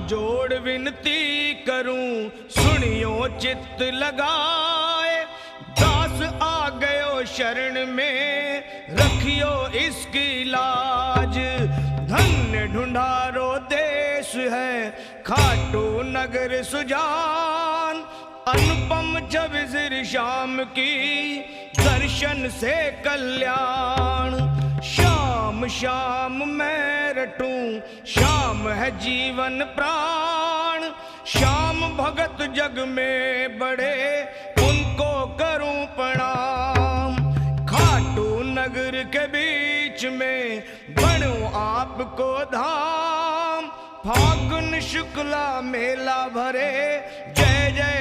जोड़ विनती करूं, सुनियो चित्त लगाए। दास आ गयो शरण में, रखियो इसकी लाज। धन्य ढूंढारो देश है, खाटू नगर सुजान। अनुपम जब सिर श्याम की, दर्शन से कल्याण। श्याम श्याम मैं रटूं, श्याम है जीवन प्राण। श्याम भगत जग में बड़े, उनको करूं प्रणाम। खाटू नगर के बीच में, बनूं आपको धाम। फागुन शुक्ला मेला भरे, जय जय